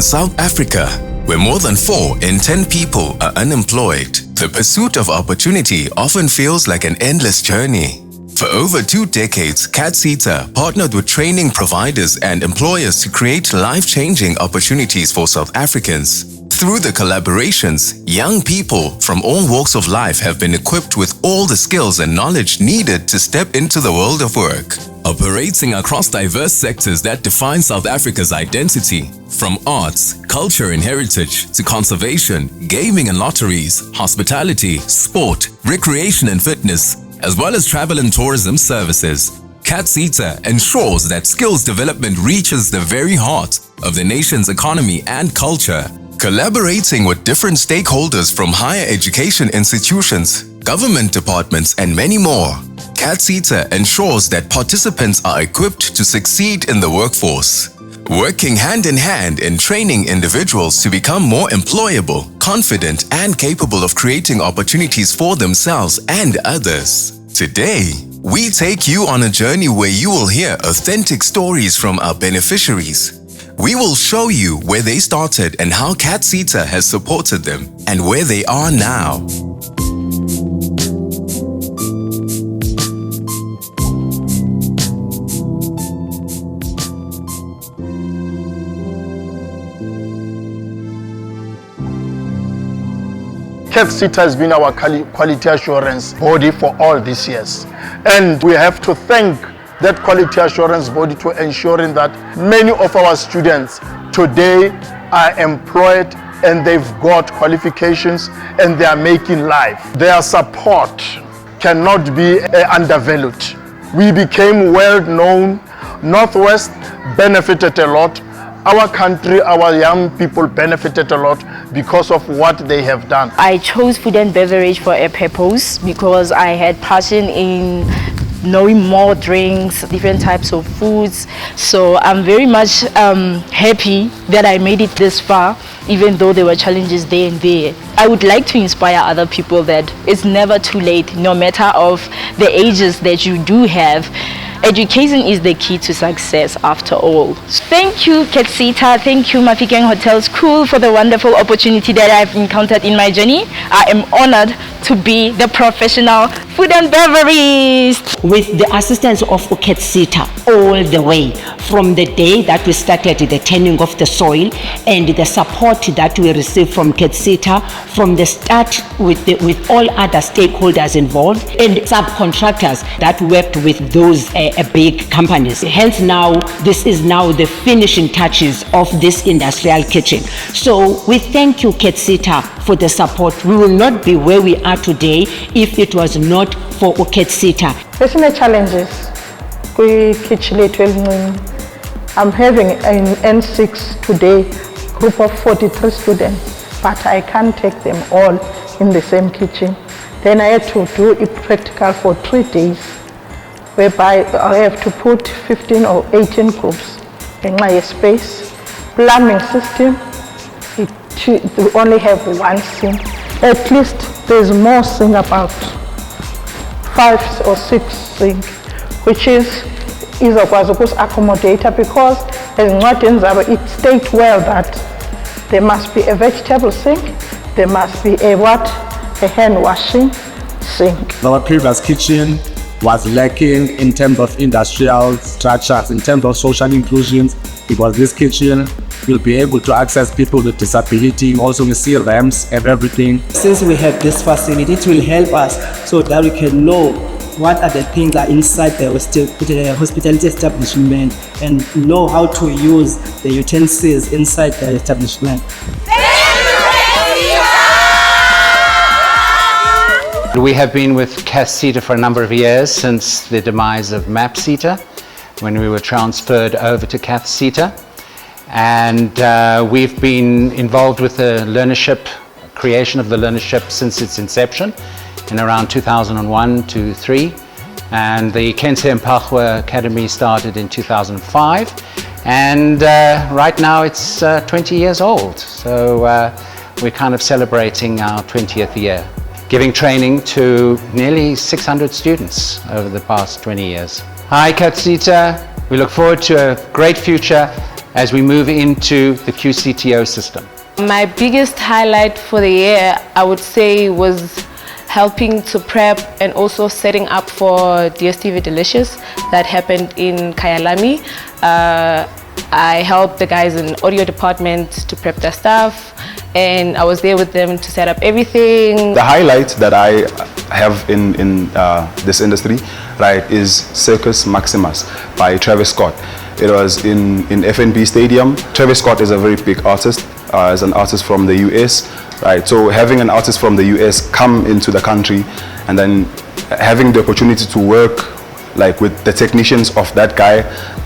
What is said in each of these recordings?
In South Africa, where more than 4 in 10 people are unemployed, the pursuit of opportunity often feels like an endless journey. For over 2 decades, Cathsseta partnered with training providers and employers to create life-changing opportunities for South Africans. Through the collaborations, young people from all walks of life have been equipped with all the skills and knowledge needed to step into the world of work. Operating across diverse sectors that define South Africa's identity, from arts, culture and heritage to conservation, gaming and lotteries, hospitality, sport, recreation and fitness, as well as travel and tourism services, Cathsseta ensures that skills development reaches the very heart of the nation's economy and culture. Collaborating with different stakeholders from higher education institutions, government departments, and many more, Cathsseta ensures that participants are equipped to succeed in the workforce. Working hand in hand in training individuals to become more employable, confident, and capable of creating opportunities for themselves and others. Today, we take you on a journey where you will hear authentic stories from our beneficiaries. We will show you where they started and how Cathsseta has supported them and where they are now. Cathsseta has been our quality assurance body for all these years. And we have to thank that quality assurance body to ensuring that many of our students today are employed and they've got qualifications and they are making life. Their support cannot be undervalued. We became well known. Northwest benefited a lot. Our country, our young people benefited a lot because of what they have done. I chose food and beverage for a purpose because I had passion in knowing more drinks, different types of foods. So I'm very much happy that I made it this far, even though there were challenges there and there. I would like to inspire other people that it's never too late, no matter of the ages that you do have. Education is the key to success after all. Thank you, Cathsseta. Thank you, Mafikeng Hotel School, for the wonderful opportunity that I've encountered in my journey. I am honored to be the professional food and beverage. With the assistance of Cathsseta all the way, from the day that we started the turning of the soil and the support that we received from Cathsseta from the start with all other stakeholders involved and subcontractors that worked with those big companies. Hence now, this is now the finishing touches of this industrial kitchen. So we thank you, Cathsseta, for the support. We will not be where we are today if it was not for Cathsseta. Personal challenges. I'm having an N6 today, group of 43 students, but I can't take them all in the same kitchen. Then I had to do it practical for 3 days, whereby I have to put 15 or 18 groups in my space. Plumbing system, we only have 1 sink. At least there's more sink, about 5 or 6 sink, which is izokwazi ukusi-accommodate, because it states well that there must be a vegetable sink, there must be a hand washing sink. Our previous kitchen was lacking in terms of industrial structures, in terms of social inclusions, because this kitchen will be able to access people with disability, also we see ramps and everything. Since we have this facility, it will help us so that we can know what are the things that are inside the hospitality establishment and know how to use the utensils inside the establishment. We have been with Cathsseta for a number of years, since the demise of Mapseta, when we were transferred over to Cathsseta. And we've been involved with the learnership, creation of the learnership since its inception in around 2001 to 3. And the Cathsseta Mpahwa Academy started in 2005. And right now it's 20 years old. So we're kind of celebrating our 20th year, giving training to nearly 600 students over the past 20 years. Hi Cathsseta, we look forward to a great future as we move into the QCTO system? My biggest highlight for the year, I would say, was helping to prep and also setting up for DSTV Delicious that happened in Kyalami. I helped the guys in audio department to prep their stuff, and I was there with them to set up everything. The highlight that I have in this industry, right, is Circus Maximus by Travis Scott. It was in FNB Stadium. Travis Scott is a very big artist, as an artist from the US, right? So having an artist from the US come into the country and then having the opportunity to work like with the technicians of that guy,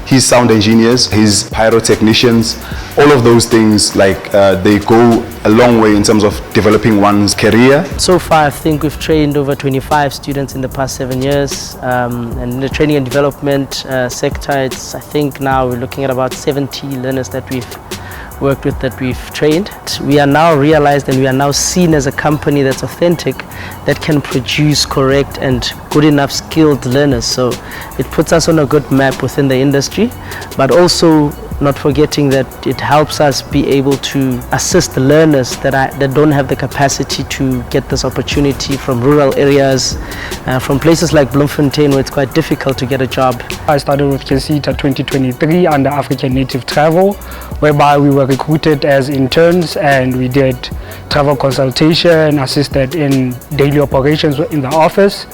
his sound engineers, his pyrotechnicians, all of those things, like they go a long way in terms of developing one's career. So far, I think we've trained over 25 students in the past 7 years, and in the training and development sector, I think now we're looking at about 70 learners that we've worked with, that we've trained. We are now realized and we are now seen as a company that's authentic, that can produce correct and good enough skilled learners. So it puts us on a good map within the industry, but also not forgetting that it helps us be able to assist the learners that don't have the capacity to get this opportunity from rural areas, from places like Bloemfontein where it's quite difficult to get a job. I started with Cathsseta 2023 under African Native Travel, whereby we were recruited as interns and we did travel consultation, assisted in daily operations in the office.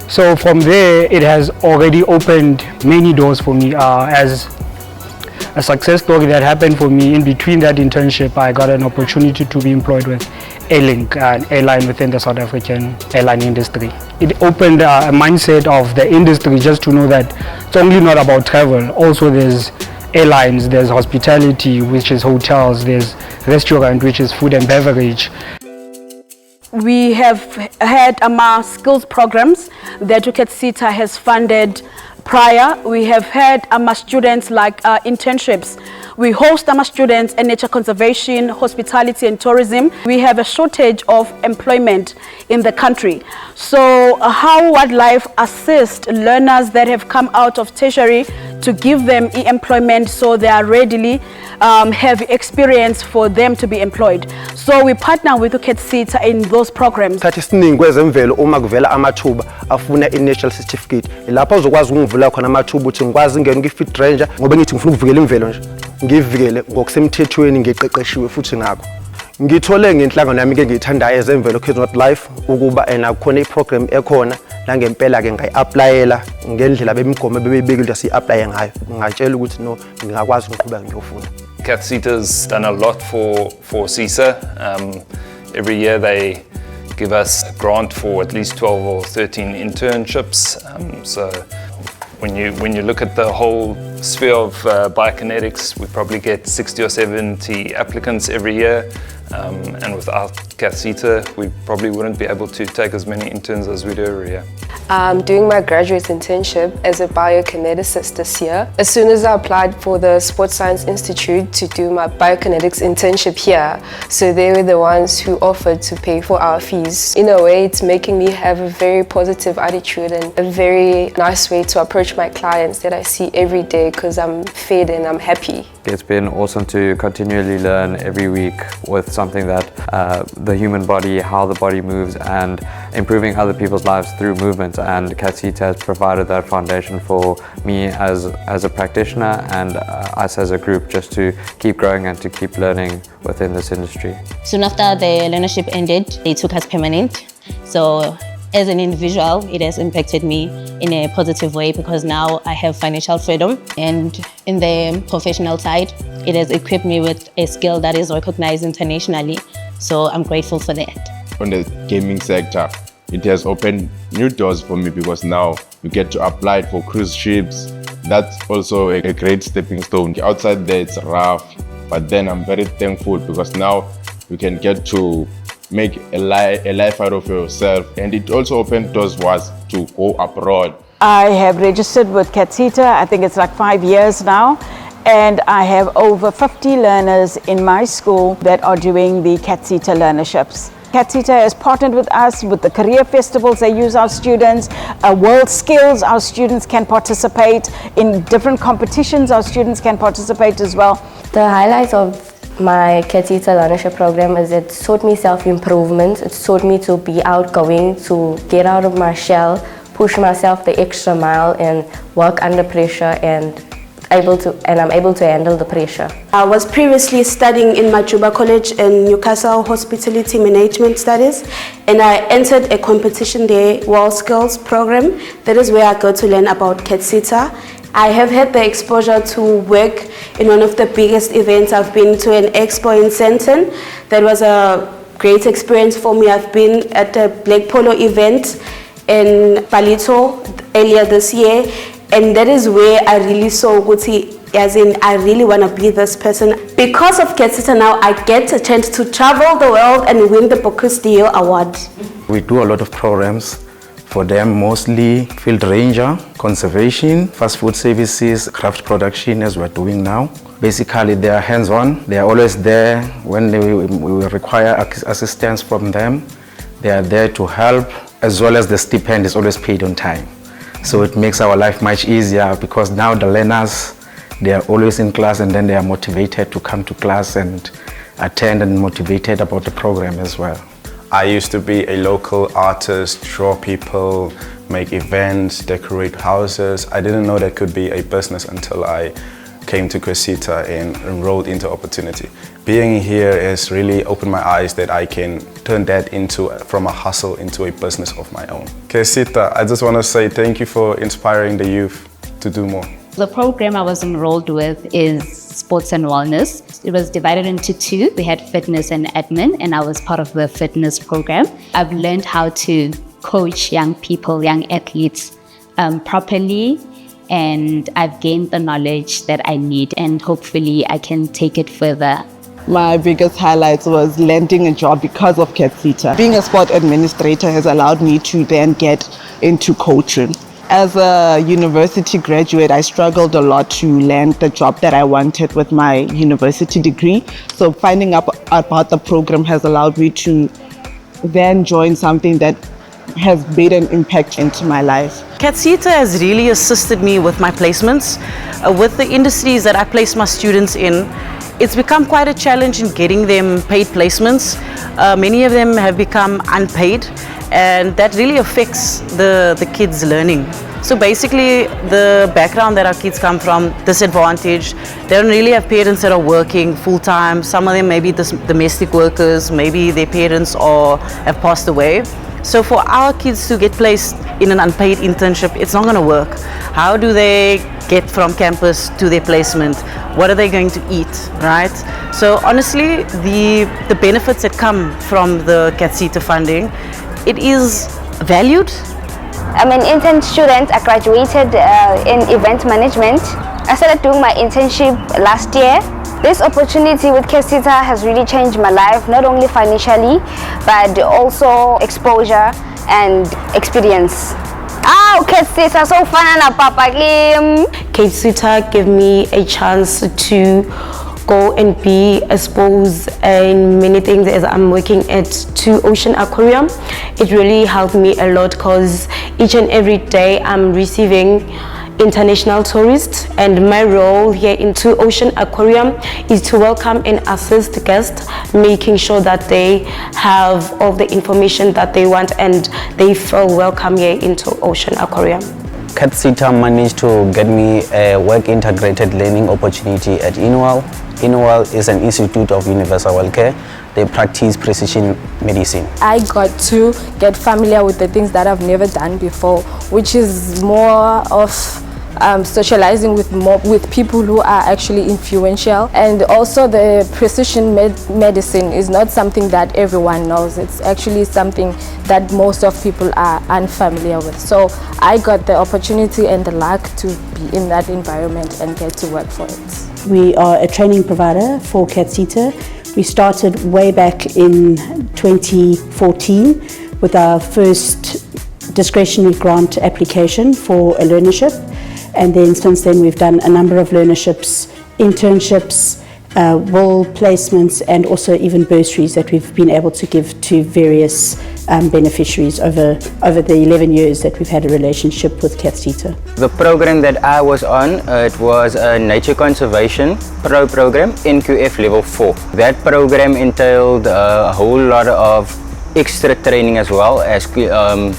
So from there, it has already opened many doors for me. As a success story that happened for me, in between that internship, I got an opportunity to be employed with Airlink, an airline within the South African airline industry. It opened a mindset of the industry just to know that it's only not about travel. Also there's airlines, there's hospitality, which is hotels, there's restaurant, which is food and beverage. We have had skills programs that Cathsseta has funded prior. We have had students like internships. We host students in nature conservation, hospitality and tourism. We have a shortage of employment in the country. So how Wildlife assist learners that have come out of tertiary to give them employment so they are readily have experience for them to be employed. So we partner with Cathsseta in those programs. Uma kuvela amathuba afuna i-national certificate, lapho uzokwazi ukungivula khona amathuba ukuthi ngikwazi ngene ngi-fit ranger ngoba ngithi ngifuna ukuvikela imvelo nje, ngivikele ngokusemthethweni, ngiqeqeshiwe futhi ngakho. Ngithole ngenhlangano yami ke ngiyithandayo ezemvelo Wildlife ukuba kukhona i-program ekhona la ngempela ke ngayi-applyela ngendlela bemigomo bebeyibekile ukuthi siyi-applye ngayo. Ngatshela ukuthi no, ngingakwazi ukuqhubeka ngiyofunda. Cathsseta's done a lot for CISA. Every year they give us a grant for at least 12 or 13 internships. So when you look at the whole sphere of biokinetics, we probably get 60 or 70 applicants every year. And without Cathsseta, we probably wouldn't be able to take as many interns as we do every year. I'm doing my graduate internship as a biokineticist this year. As soon as I applied for the Sports Science Institute to do my biokinetics internship here, so they were the ones who offered to pay for our fees. In a way, it's making me have a very positive attitude and a very nice way to approach my clients that I see every day because I'm fed and I'm happy. It's been awesome to continually learn every week with something that the human body, how the body moves, and improving other people's lives through movement. And Cathsseta has provided that foundation for me as a practitioner and us as a group just to keep growing and to keep learning within this industry. Soon after the learnership ended, they took us permanent. So as an individual, it has impacted me in a positive way because now I have financial freedom, and in the professional side, it has equipped me with a skill that is recognized internationally. So I'm grateful for that. On the gaming sector, it has opened new doors for me because now you get to apply for cruise ships. That's also a great stepping stone. Outside there it's rough, but then I'm very thankful because now you can get to make a life out of yourself, and it also opened doors was to go abroad. I have registered with Cathsseta, I think it's like 5 years now, and I have over 50 learners in my school that are doing the Cathsseta learnerships. Cathsseta has partnered with us with the career festivals. They use our students. World Skills, our students can participate. In different competitions, our students can participate as well. The highlights of my Cathsseta learnership program is it taught me self-improvement. It taught me to be outgoing, to get out of my shell, push myself the extra mile and work under pressure, and I'm able to handle the pressure. I was previously studying in Majuba College in Newcastle Hospitality Management Studies, and I entered a competition there, World Skills program. That is where I got to learn about Cathsseta. I have had the exposure to work in one of the biggest events. I've been to an expo in Sandton. That was a great experience for me. I've been at a Black Polo event in Palito earlier this year, and that is where I really saw Guti, as in I really want to be this person. Because of Cathsseta now, I get a chance to travel the world and win the Bocuse d'Or Award. We do a lot of programs for them, mostly field ranger, conservation, fast food services, craft production, as we're doing now. Basically, they are hands-on. They are always there when we require assistance from them. They are there to help, as well as the stipend is always paid on time. So it makes our life much easier, because now the learners, they are always in class, and then they are motivated to come to class and attend, and motivated about the program as well. I used to be a local artist, draw people, make events, decorate houses. I didn't know that could be a business until I came to Cathsseta and enrolled into opportunity. Being here has really opened my eyes that I can turn that from a hustle into a business of my own. Cathsseta, I just want to say thank you for inspiring the youth to do more. The program I was enrolled with is Sports and Wellness. It was divided into two. We had fitness and admin, and I was part of the fitness program. I've learned how to coach young people, young athletes properly, and I've gained the knowledge that I need, and hopefully I can take it further. My biggest highlights was landing a job because of Cathsseta. Being a sport administrator has allowed me to then get into coaching. As a university graduate, I struggled a lot to land the job that I wanted with my university degree. So finding out about the program has allowed me to then join something that has made an impact into my life. Cathsseta has really assisted me with my placements. With the industries that I place my students in, it's become quite a challenge in getting them paid placements. Many of them have become unpaid, and that really affects the kids' learning. So basically, the background that our kids come from, disadvantaged, they don't really have parents that are working full-time. Some of them may be domestic workers, maybe their parents have passed away. So for our kids to get placed in an unpaid internship, it's not going to work. How do they get from campus to their placement? What are they going to eat, right? So honestly, the benefits that come from the Cathsseta funding, it is valued. I'm an intern student. I graduated in event management. I started doing my internship last year. This opportunity with Cathsseta has really changed my life, not only financially, but also exposure and experience. Cathsseta so fun na Papa Kim. Cathsseta gave me a chance to go and be exposed in many things as I'm working at 2 Ocean Aquarium. It really helped me a lot because each and every day I'm receiving international tourists, and my role here in 2 Ocean Aquarium is to welcome and assist guests, making sure that they have all the information that they want and they feel welcome here in 2 Ocean Aquarium. Cathsseta managed to get me a work integrated learning opportunity at INUAL. INUAL is an institute of universal healthcare. They practice precision medicine. I got to get familiar with the things that I've never done before, which is more of socializing with people who are actually influential. And also the precision medicine is not something that everyone knows. It's actually something that most of people are unfamiliar with. So I got the opportunity and the luck to be in that environment and get to work for it. We are a training provider for Cathsseta. We started way back in 2014 with our first discretionary grant application for a learnership. And then since then we've done a number of learnerships, internships, will placements and also even bursaries that we've been able to give to various beneficiaries over the 11 years that we've had a relationship with Cathsseta. The program that I was on, it was a nature conservation program, NQF level 4. That program entailed a whole lot of extra training as well as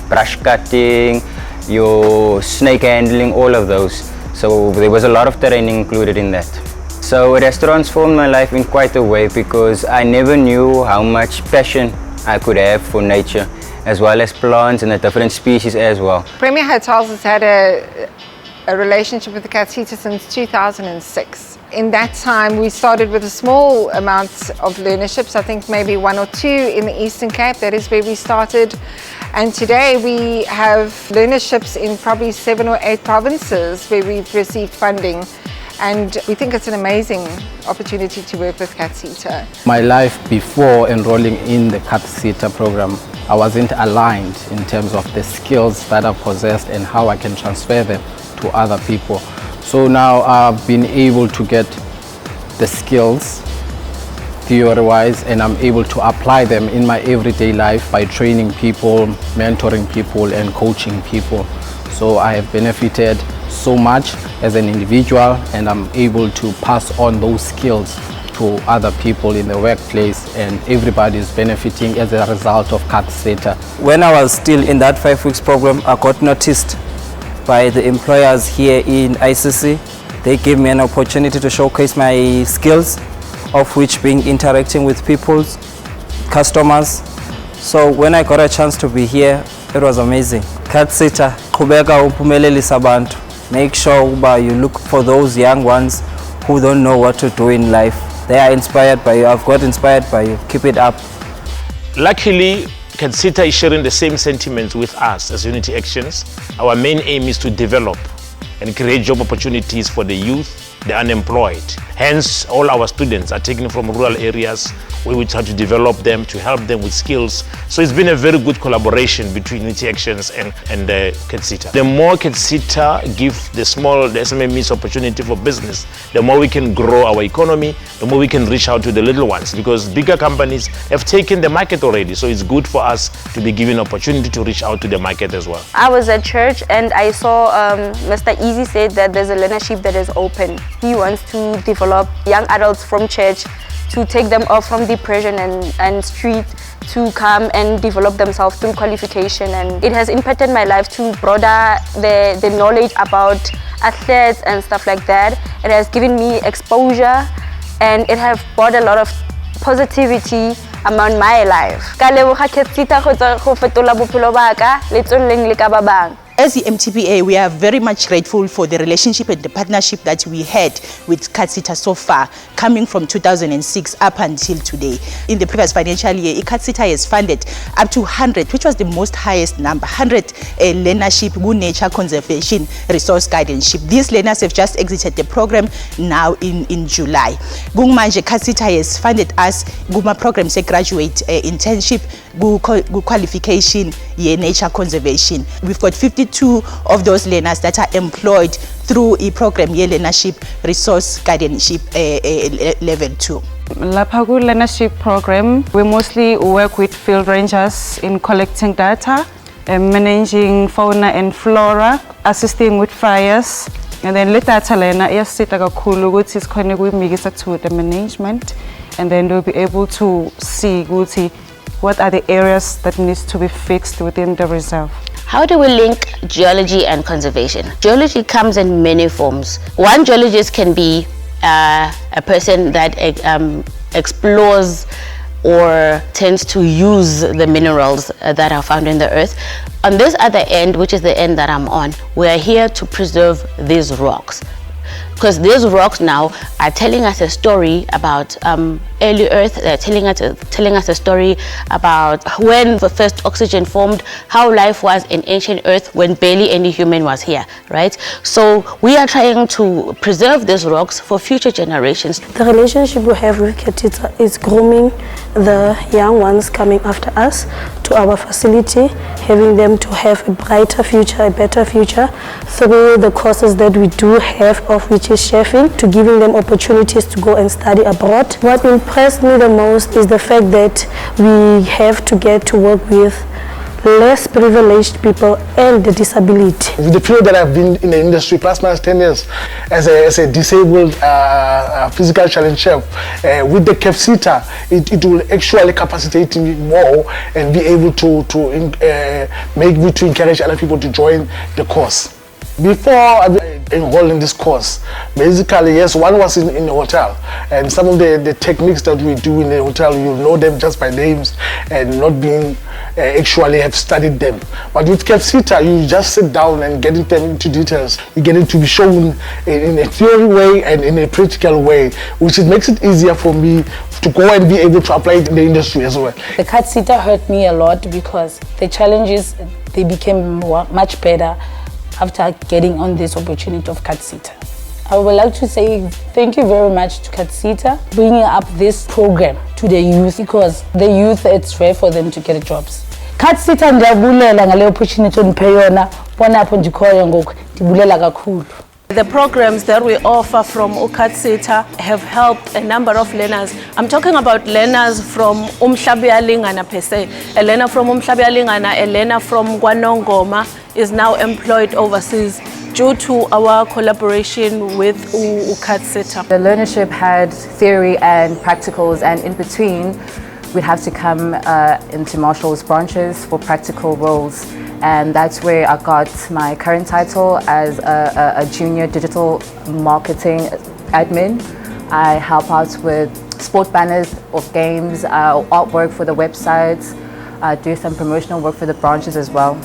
brush cutting, your snake handling, all of those. So there was a lot of training included in that. So it has transformed my life in quite a way because I never knew how much passion I could have for nature as well as plants and the different species as well. Premier Hotels has had a relationship with the Cathsseta since 2006. In that time we started with a small amount of learnerships, I think maybe 1 or 2 in the Eastern Cape. That is where we started, and today we have learnerships in probably 7 or 8 provinces where we've received funding, and we think it's an amazing opportunity to work with Cathsseta. My life before enrolling in the Cathsseta program, I wasn't aligned in terms of the skills that I possessed and how I can transfer them to other people. So now I've been able to get the skills theory-wise, and I'm able to apply them in my everyday life by training people, mentoring people and coaching people. So I have benefited so much as an individual, and I'm able to pass on those skills to other people in the workplace, and everybody is benefiting as a result of Cathsseta. When I was still in that 5 weeks program, I got noticed by the employers here in ICC. They gave me an opportunity to showcase my skills, of which being interacting with people, customers. So when I got a chance to be here, it was amazing. Cathsseta, qhubeka uphumelelisa abantu. Make sure you look for those young ones who don't know what to do in life. They are inspired by you. I've got inspired by you. Keep it up. Luckily, Cathsseta is sharing the same sentiments with us as Unity Actions. Our main aim is to develop and create job opportunities for the youth, the unemployed. Hence, all our students are taken from rural areas where we try to develop them, to help them with skills. So it's been a very good collaboration between Unity Actions and Cathsseta. The more Cathsseta give the SMMEs opportunity for business, the more we can grow our economy, the more we can reach out to the little ones, because bigger companies have taken the market already. So it's good for us to be given opportunity to reach out to the market as well. I was at church and I saw Mr. Easy said that there's a learnership that is open. He wants to develop young adults from church to take them off from depression and street, to come and develop themselves through qualification. And it has impacted my life to broaden the knowledge about athletes and stuff like that. It has given me exposure and it has brought a lot of positivity around my life. Ka leboga Cathsseta go fetola bophelo ba ka le tsweleng le ka ba bang. As the MTPA, we are very much grateful for the relationship and the partnership that we had with Cathsseta so far, coming from 2006 up until today. In the previous financial year, Cathsseta has funded up to 100, which was the most highest number, 100 learnership, good nature conservation, resource guardianship. These learners have just exited the program now in July. Gungmanje Cathsseta has funded us Guma program say graduate internship, qualification, nature conservation. We've got 52 of those learners that are employed through a program learnership resource guardianship level 2. Lapagu learnership program, we mostly work with field rangers in collecting data, managing fauna and flora, assisting with fires, and then let data learner iyasita kakhulu ukuthi sikhone kuyimikisa to the management, and then they'll be able to see what are the areas that needs to be fixed within the reserve. How do we link geology and conservation? Geology comes in many forms. One geologist can be a person that explores or tends to use the minerals that are found in the earth. On this other end, which is the end that I'm on, we are here to preserve these rocks. Because these rocks now are telling us a story about early Earth. They're telling us a story about when the first oxygen formed, how life was in ancient Earth when barely any human was here, right? So we are trying to preserve these rocks for future generations. The relationship we have with Cathsseta is grooming the young ones coming after us to our facility, having them to have a brighter future, a better future through the courses that we do have, of which is chefing, to giving them opportunities to go and study abroad. What impressed me the most is the fact that we have to get to work with less privileged people and the disability. With the period that I've been in the industry, plus minus 10 years, as a disabled physical challenge chef, with the Cathsseta, it will actually capacitate me more and be able to make me to encourage other people to join the course. Before I enrolled in this course, basically, yes, one was in the hotel, and some of the techniques that we do in the hotel, you know them just by names and not being actually have studied them. But with Cathsseta, you just sit down and get them into details. You get it to be shown in a theory way and in a practical way, which makes it easier for me to go and be able to apply it in the industry as well. The Cathsseta hurt me a lot because the challenges, they became much better after getting on this opportunity of Cathsseta. I would like to say thank you very much to Cathsseta bringing up this program to the youth, because the youth, it's rare for them to get jobs. Cathsseta ndiyabulela ngale opportunity oniphe yona, bona apho ndikhoyo ngoku ndibulela kakhulu. The programs that we offer from Cathsseta have helped a number of learners. I'm talking about learners from Umhlabuyalingana per se. A learner from Umhlabuyalingana, a learner from Kwanongoma is now employed overseas due to our collaboration with Cathsseta. The learnership had theory and practicals, and in between we'd have to come into Marshall's branches for practical roles. And that's where I got my current title as a junior digital marketing admin. I help out with sport banners of games, artwork for the websites, do some promotional work for the branches as well.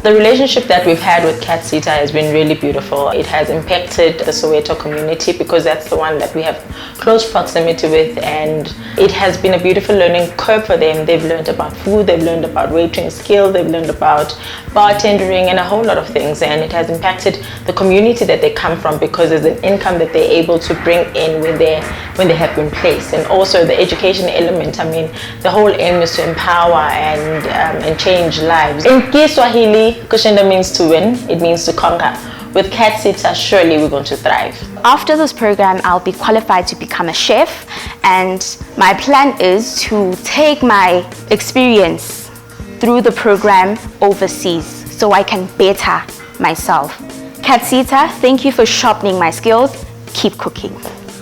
The relationship that we've had with Cathsseta has been really beautiful. It has impacted the Soweto community because that's the one that we have close proximity with, and it has been a beautiful learning curve for them. They've learned about food, they've learned about waiting skills, they've learned about bartending and a whole lot of things, and it has impacted the community that they come from because there's an income that they're able to bring in when they have been placed. And also the education element, I mean, the whole aim is to empower and change lives. In Kiswahili, Kushinda means to win, it means to conquer. With Cathsseta, surely we're going to thrive. After this program, I'll be qualified to become a chef, and my plan is to take my experience through the program overseas so I can better myself. Cathsseta, thank you for sharpening my skills. Keep cooking.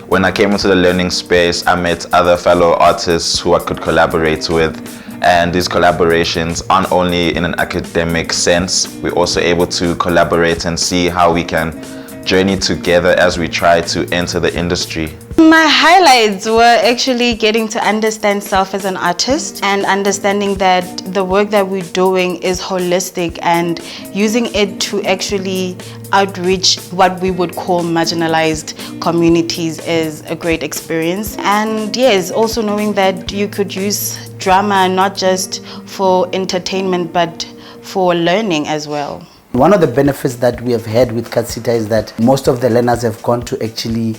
When I came into the learning space, I met other fellow artists who I could collaborate with. And these collaborations aren't only in an academic sense, we're also able to collaborate and see how we can journey together as we try to enter the industry. My highlights were actually getting to understand self as an artist and understanding that the work that we're doing is holistic, and using it to actually outreach what we would call marginalized communities is a great experience. And yes, also knowing that you could use drama not just for entertainment but for learning as well. One of the benefits that we have had with Cathsseta is that most of the learners have gone to actually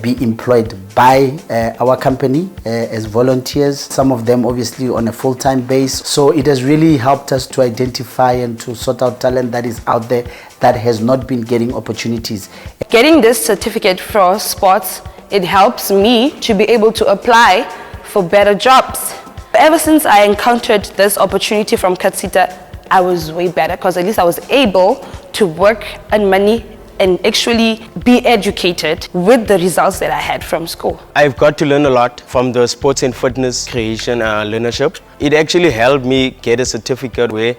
be employed by our company as volunteers, some of them obviously on a full-time base. So it has really helped us to identify and to sort out talent that is out there that has not been getting opportunities. Getting this certificate for sports, it helps me to be able to apply for better jobs. Ever since I encountered this opportunity from Cathsseta, I was way better because at least I was able to work, earn money, and actually be educated with the results that I had from school. I've got to learn a lot from the sports and fitness creation learnership. It actually helped me get a certificate where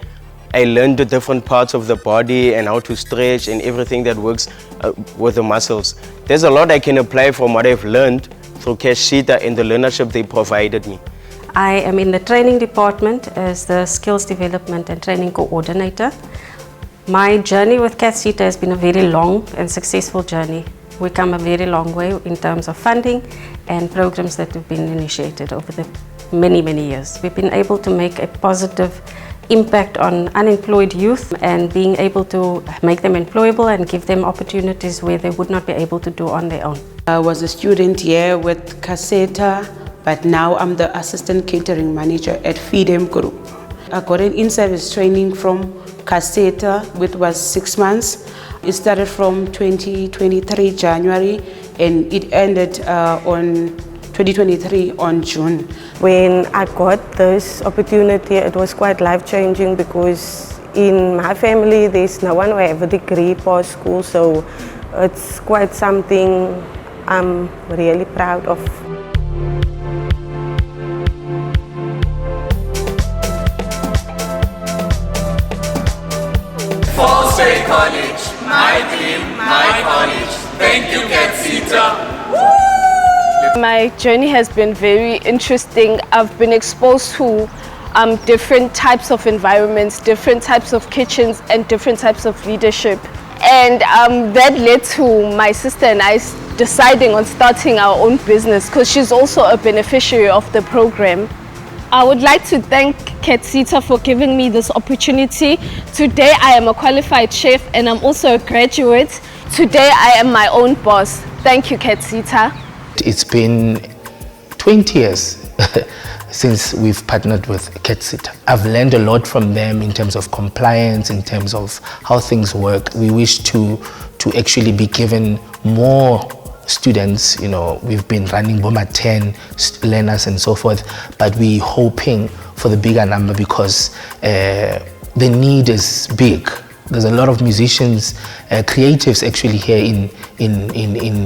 I learned the different parts of the body and how to stretch and everything that works with the muscles. There's a lot I can apply from what I've learned through Cathsseta and the learnership they provided me. I am in the training department as the skills development and training coordinator. My journey with Cathsseta has been a very long and successful journey. We've come a very long way in terms of funding and programs that have been initiated over the many years. We've been able to make a positive impact on unemployed youth and being able to make them employable and give them opportunities where they would not be able to do on their own. I was a student here with Cathsseta but now I'm the assistant catering manager at Feedem Group. I got an in-service training from Cathsseta, which was 6 months. It started from 2023 January and it ended on 2023 on June. When I got this opportunity, it was quite life-changing because in my family there's no one who have a degree post school, so it's quite something I'm really proud of. Falls Bay College, my dream, my college. Thank you, Cathsseta. My journey has been very interesting. I've been exposed to different types of environments, different types of kitchens, and different types of leadership. And that led to my sister and I deciding on starting our own business because she's also a beneficiary of the program. I would like to thank Cathsseta for giving me this opportunity. Today I am a qualified chef and I'm also a graduate. Today I am my own boss. Thank you, Cathsseta. It's been 20 years since we've partnered with Cathsseta. I've learned a lot from them in terms of compliance, in terms of how things work. We wish to actually be given more students. You know, we've been running BOMA 10 learners and so forth, but we're hoping for the bigger number because the need is big. There's a lot of musicians, creatives actually here in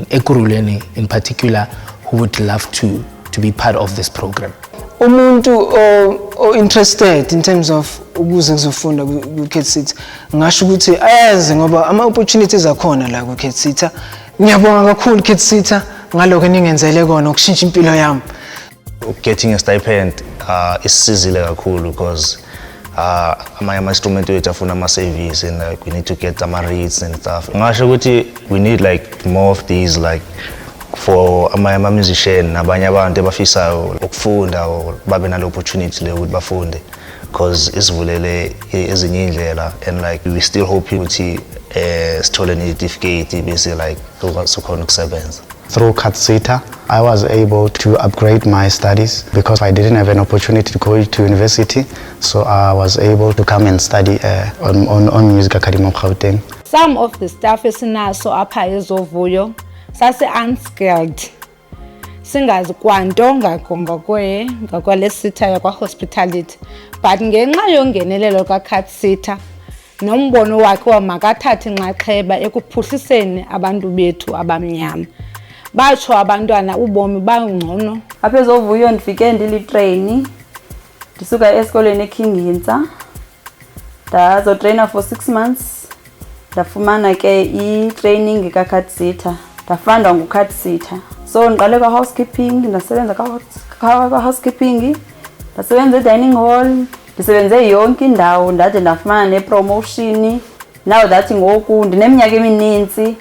Ekurhuleni in particular who would love to be part of this program. Umuntu interested in terms of ukuze kuzofunda ku Cathsseta ngasho ukuthi ayazi ngoba ama opportunities akhona la ku Cathsseta. Ngiyabonga kakhulu Cathsseta ngalokho ningenzele kona ukushintsha impilo yami. Getting a stipend isizile kakhulu because amanye ama-instrument wethu afuna ama-service and like we need to get ama-rates and stuff. Ngasho ukuthi we need like more of these like for amanye ama-musician nabanye abantu abafisayo ukufunda or babe nale opportunity le ukuthi bafunde because isivulele ezinye indlela and like we still hoping ukuthi sithole ne-certificate bese like sokhona ukusebenza. Through Cathsseta, I was able to upgrade my studies because I didn't have an opportunity to go to university, so I was able to come and study on Music Academy of Gauteng. Some of the staff esinaso apha ezovuyo sase unskilled. Singazi kwanto ngakwale sitha yakwa hospitality, but ngenxa yongenelelo kaCathsseta nombono wakhe wamakathathe inxaxheba ekuphuhliseni abantu bethu abamnyama. Batsho abantwana ubomi bangcono. Apha ezovuyo ndifike ndilitrain ndisuka esikolweni eKingintsa ndazotraina for 6 months ndafumana ke i-training kaCathsseta ndafundwa nguCathsseta. So ndiqale kwa-housekeeping ndasebenza kwa-housekeeping ndasebenza e-dining hall ndisebenze yonke indawo ndade ndafumana ne-promotion. Now that ngoku ndineminyaka emininzi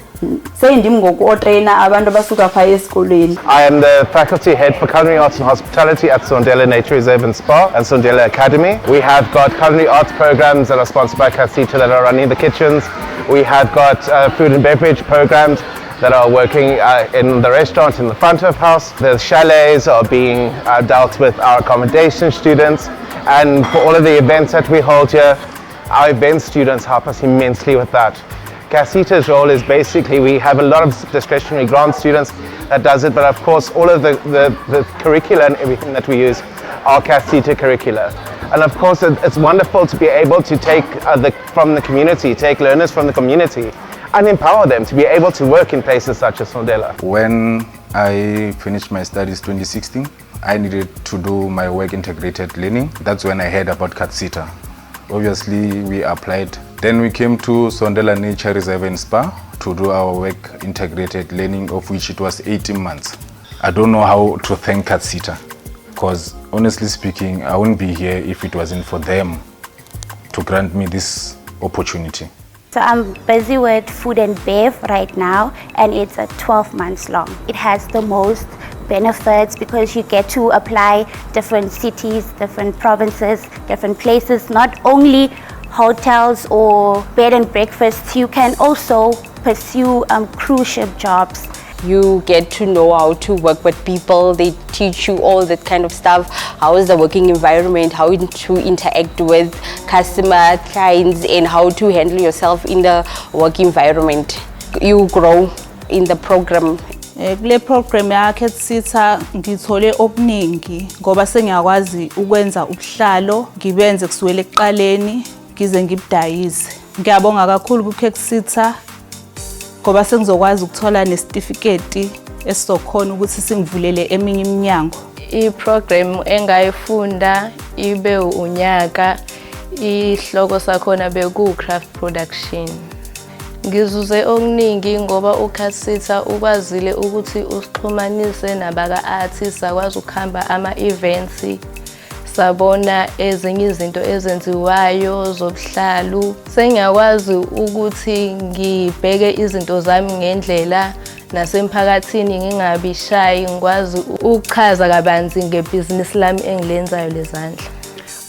seyindim ngoku otraina abantu abasuka phaa esikolweni. I am the faculty head for culinary arts and hospitality at Sondela Nature Reserve and Spa and Sondela Academy. We have got culinary arts programs that are sponsored by Cathsseta that are running the kitchens. We have got food and beverage programs that are working in the restaurant in the front of house. The chalets are being dealt with our accommodation students, and for all of the events that we hold here, our event students help us immensely with that. Cathsseta's role is basically we have a lot of discretionary grant students that does it, but of course all of the curricula and everything that we use are Cathsseta curricula. And of course it's wonderful to be able to take from the community, take learners from the community and empower them to be able to work in places such as Sondela. When I finished my studies 2016, I needed to do my work integrated learning. That's when I heard about Cathsseta. Obviously we applied. Then we came to Sondela Nature Reserve and Spa to do our work integrated learning, of which it was 18 months. I don't know how to thank Cathsseta because honestly speaking, I wouldn't be here if it wasn't for them to grant me this opportunity. So I'm busy with food and bev right now, and it's 12 months long. It has the most benefits because you get to apply different cities, different provinces, different places, not only hotels or bed and breakfasts. You can also pursue cruise ship jobs. You get to know how to work with people. They teach you all that kind of stuff. How is the working environment, how to interact with customer, clients, and how to handle yourself in the work environment. You grow in the program. Kule program ya Cathsseta ngithole okuningi ngoba sengiyakwazi ukwenza ubuhlalo ngibenze kusukela ekuqaleni ngize ngibudayise. Ngiyabonga kakhulu ku Cathsseta ngoba sengizokwazi ukuthola nesitifiketi esizokhona ukuthi singivulele eminye iminyango. I-program engayifunda ibe unyaka, ihloko sakhona beku-craft production. Ngizuze okuningi ngoba uCathsseta ukwazile ukuthi usixhumanise nabaka-artists, sakwazi ukuhamba ama-events, sabona ezinye izinto ezenziwayo zobuhlalu. Sengiyakwazi ukuthi ngibheke izinto zami ngendlela nasemphakathini ngingabi shy, ngikwazi ukuchaza kabanzi ngebhizinisi lami engilenzayo lezandla.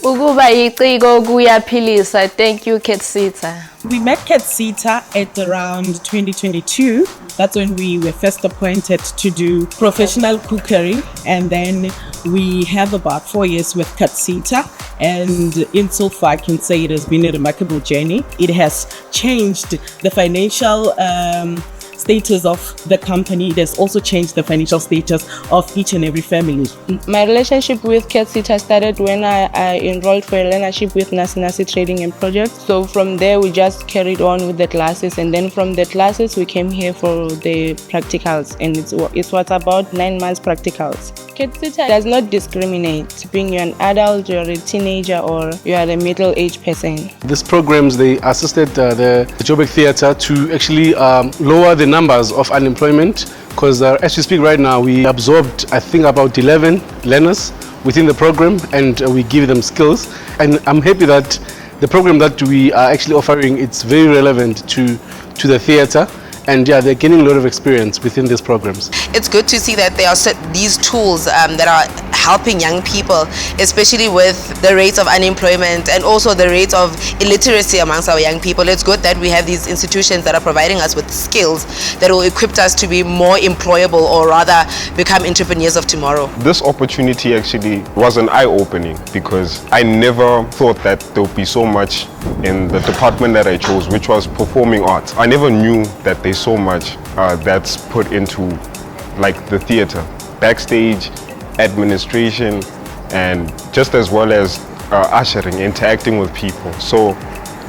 Ukuba iciko kuyaphilisa. Thank you Cathsseta. We met Cathsseta at around 2022. That's when we were first appointed to do professional cookery, and then we have about 4 years with Cathsseta, and insofar I can say it has been a remarkable journey. It has changed the financial status of the company. It has also changed the financial status of each and every family. My relationship with Cathsseta started when I enrolled for a learnership with Nasi Trading and Projects. So from there we just carried on with the classes, and then from the classes we came here for the practicals, and it was about 9 months practicals. Cathsseta does not discriminate, being you're an adult, you're a teenager, or you are a middle-aged person. These programs, they assisted the Joburg Theatre to actually lower the numbers of unemployment, because as we speak right now, we absorbed, I think, about 11 learners within the program, and we give them skills. And I'm happy that the program that we are actually offering, it's very relevant to the theatre. And yeah, they're gaining a lot of experience within these programs. It's good to see that there are these tools that are helping young people, especially with the rates of unemployment and also the rates of illiteracy amongst our young people. It's good that we have these institutions that are providing us with skills that will equip us to be more employable, or rather become entrepreneurs of tomorrow. This opportunity actually was an eye-opening, because I never thought that there would be so much in the department that I chose, which was performing arts. I never knew that there's so much that's put into like the theater, backstage, administration, and just as well as ushering, interacting with people. So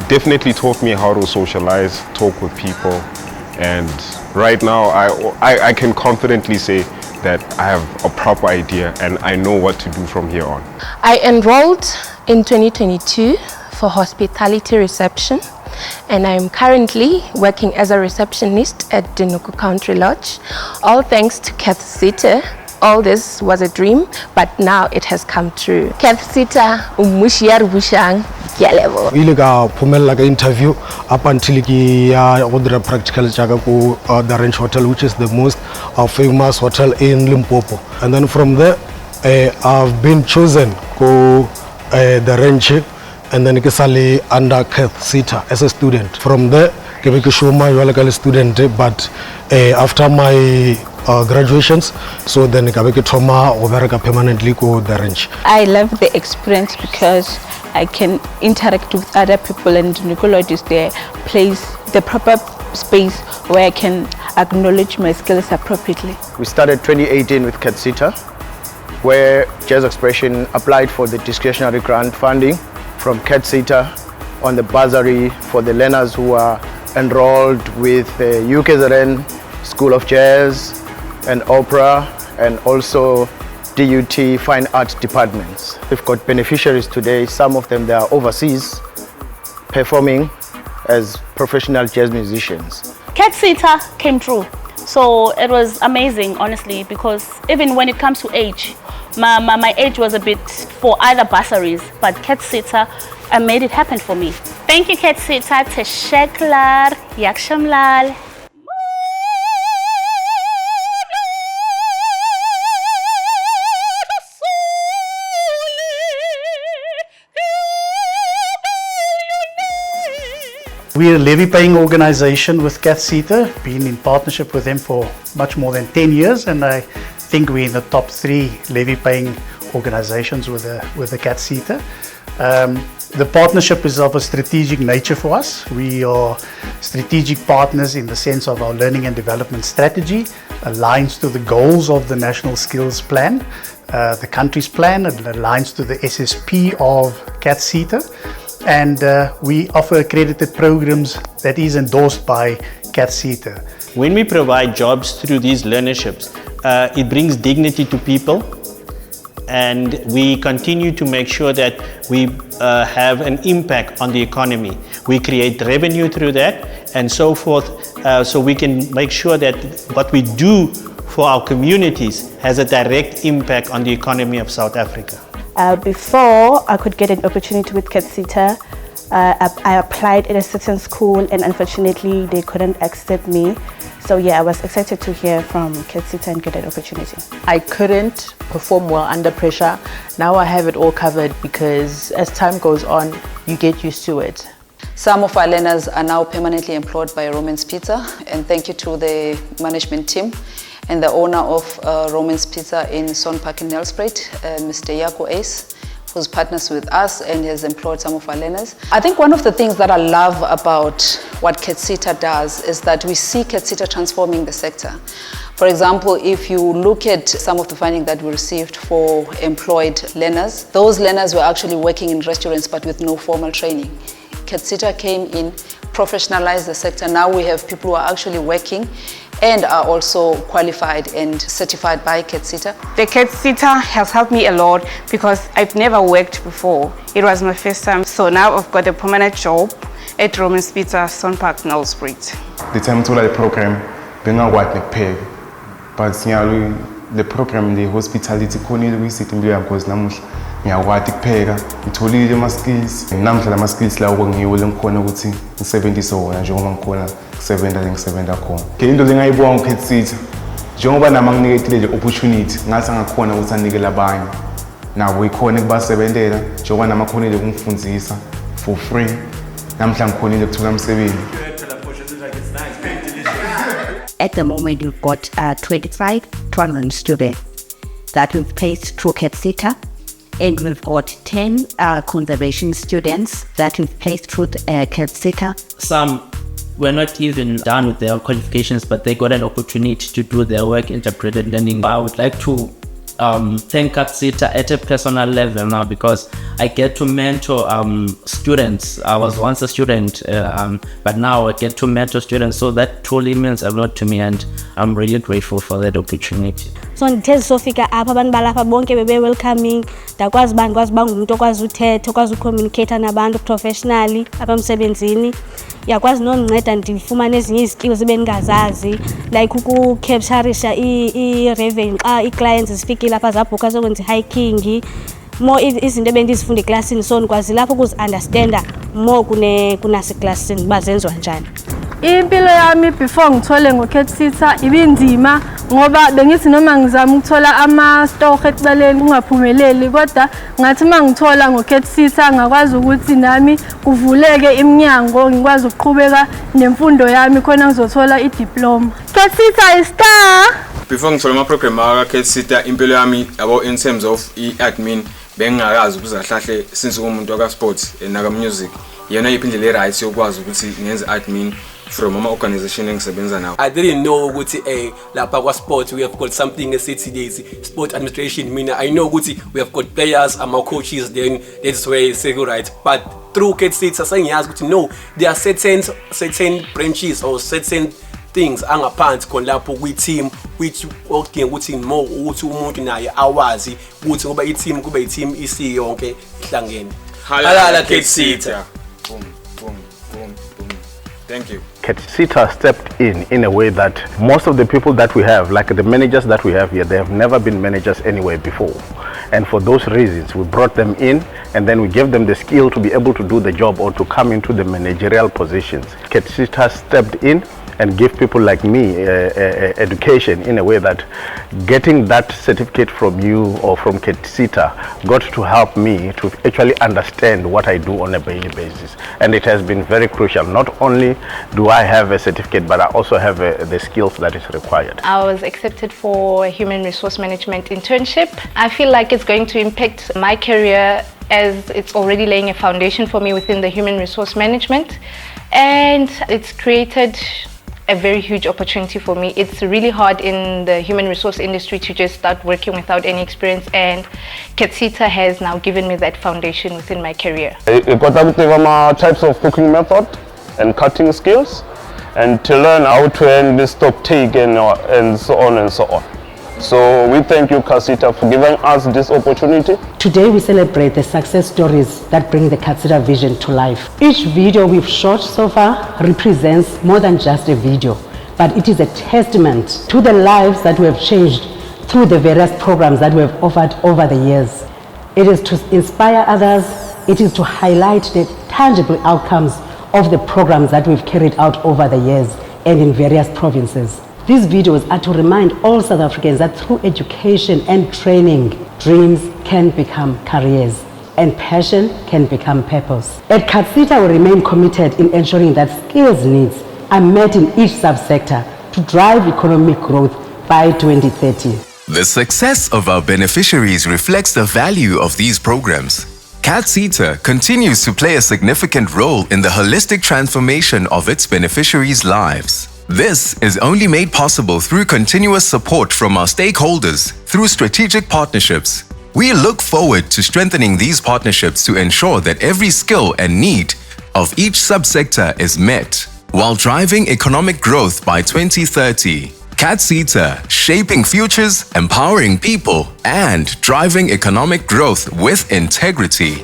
definitely taught me how to socialize, talk with people, and right now I can confidently say that I have a proper idea and I know what to do from here on. I enrolled in 2022 for hospitality reception, and I'm currently working as a receptionist at Dinuku Country Lodge. All thanks to Cathsseta. All this was a dream, but now it has come true. Cathsseta umushiyar bushang kyalevo. Ile ka phumela ka interview up until ki ya odra practical jaga ku the Ranch Hotel, which is the most famous hotel in Limpopo. And then from there I've been chosen to the Ranch, and then ke sale under Cathsseta as a student. From there ke be ke shoma jwale ka le student, but after my graduations, so then ke be ke thoma go bereka permanently ko the Ranch. I love the experience because I can interact with other people, and Dinuku is the place, the proper space where I can acknowledge my skills appropriately. We started 2018 with Cathsseta, where Jazz Expression applied for the discretionary grant funding from Cathsseta on the bursary for the learners who are enrolled with the UKZN School of Jazz and Opera, and also DUT Fine Arts departments. We've got beneficiaries today. Some of them, they are overseas performing as professional jazz musicians. Cathsseta came true. So it was amazing, honestly, because even when it comes to age, my age was a bit for other bursaries, but Cathsseta made it happen for me. Thank you, Cathsseta. Tesheklar, Yakshamlal. We're a levy-paying organization with Cathsseta, been in partnership with them for much more than 10 years, and I think we're in the top 3 levy-paying organizations with the Cathsseta. The partnership is of a strategic nature for us. We are strategic partners in the sense of our learning and development strategy aligns to the goals of the National Skills Plan, the country's plan, and aligns to the SSP of Cathsseta. And we offer accredited programs that is endorsed by Cathsseta. When we provide jobs through these learnerships, it brings dignity to people, and we continue to make sure that we have an impact on the economy. We create revenue through that and so forth, so we can make sure that what we do for our communities has a direct impact on the economy of South Africa. Before I could get an opportunity with Cathsseta, I applied at a certain school, and unfortunately they couldn't accept me. So yeah, I was excited to hear from Cathsseta and get an opportunity. I couldn't perform well under pressure. Now I have it all covered because as time goes on, you get used to it. Some of our learners are now permanently employed by Roman's Pizza, and thank you to the management team and the owner of Roman's Pizza in Son Park in Nelspruit, Mr. Yako Ace, who's partners with us and has employed some of our learners. I think one of the things that I love about what Cathsseta does is that we see Cathsseta transforming the sector. For example, if you look at some of the funding that we received for employed learners, those learners were actually working in restaurants but with no formal training. Cathsseta came in, professionalized the sector. Now we have people who are actually working and are also qualified and certified by Cathsseta. The Cathsseta has helped me a lot because I've never worked before. It was my first time, so now I've got a permanent job at Roman's Pizza, Son Park, Nelspruit. The time to the program, being a white peg, but the program, the hospitality, we sit in the because ngiyawati kupheka ngitholile ama skills namhla lama skills lawo ngiwo lengikhona ukuthi ngisebenzise wona njengoba ngikhona ngisebenza khona. Into lengayibonga uCathsseta njengoba nama nginiketile le opportunity ngathi angakhona ukuthi anikele abanye nabo ikhona kubasebenzela njengoba nama khonile ukungifundzisa for free namhla ngikhonile ukuthola umsebenzi. At the moment we've got 25 tournament students that we've placed through Cathsseta. And we've got 10 conservation students that we've placed through Cathsseta. Some were not even done with their qualifications, but they got an opportunity to do their work interpreted learning. I would like to thank Cathsseta at a personal level now because I get to mentor students. I was once a student, but now I get to mentor students, so that truly means a lot to me, and I'm really grateful for that opportunity. So ngithe sofika apha abantu balapha bonke bebe welcoming, ndakwazi banga umuntu okwazi uthetha, okwazi ucommunicate nabantu professionally abamsebenzini. Yakwazi nonceda ndifumane ezinye izikills ebengazazi like ukucaptureisha i-revenue xa i-clients zifikile apha zabhuka sokwenza hiking more izinto ebendizifunda eklasini, so ndikwazi lapho ukuzi-understanda more kunaseklasini uba zenziwa njani. Impilo yami before ngithole ngoCathsseta ibinzima ngoba bengithi noma ngizama ukuthola ama-stock eceleni kungaphumeleli, kodwa ngathi mangithola ngoCathsseta ngakwazi ukuthi nami kuvuleke iminyango ngikwazi ukuqhubeka nemfundo yami khona ngizothola idiploma. Cathsseta is star. Before ngithola ama-program akaCathsseta impilo yami yabo in terms of i-admin bengingakazi ukuzahlahle since umuntu waka-sports naka-music yena iphindle le-right yokwazi ukuthi ngenze admin from my organization engisebenza nawo. I didn't know ukuthi lapha kwa sport we have got something esithi days sport administration. Mina I know ukuthi we have got players ama coaches, then that's where it's go right, but through Cathsseta sengiyazi ukuthi no, there are certain branches or certain things angaphansi khona lapho kwi-team which okudinga ukuthi more ukuthi umuntu naye awazi ukuthi ngoba i-team kube i-team isiyonke ihlangene. Halala Cathsseta. Thank you. Cathsseta stepped in a way that most of the people that we have, like the managers that we have here, they have never been managers anywhere before. And for those reasons, we brought them in and then we gave them the skill to be able to do the job or to come into the managerial positions. Cathsseta stepped in and give people like me education in a way that getting that certificate from you or from Cathsseta got to help me to actually understand what I do on a daily basis. And it has been very crucial. Not only do I have a certificate, but I also have the skills that is required. I was accepted for a human resource management internship. I feel like it's going to impact my career as it's already laying a foundation for me within the human resource management, and it's created a very huge opportunity for me. It's really hard in the human resource industry to just start working without any experience, and Cathsseta has now given me that foundation within my career. I got types of cooking method and cutting skills, and to learn how to handle stock take and so on and so on. So we thank you, Cathsseta, for giving us this opportunity. Today we celebrate the success stories that bring the Cathsseta vision to life. Each video we've shot so far represents more than just a video, but it is a testament to the lives that we have changed through the various programs that we have offered over the years. It is to inspire others, it is to highlight the tangible outcomes of the programs that we've carried out over the years and in various provinces. These videos are to remind all South Africans that through education and training, dreams can become careers and passion can become purpose. At Cathsseta, we remain committed in ensuring that skills needs are met in each subsector to drive economic growth by 2030. The success of our beneficiaries reflects the value of these programs. Cathsseta continues to play a significant role in the holistic transformation of its beneficiaries' lives. This is only made possible through continuous support from our stakeholders through strategic partnerships. We look forward to strengthening these partnerships to ensure that every skill and need of each subsector is met while driving economic growth by 2030. Cathsseta, shaping futures, empowering people, and driving economic growth with integrity.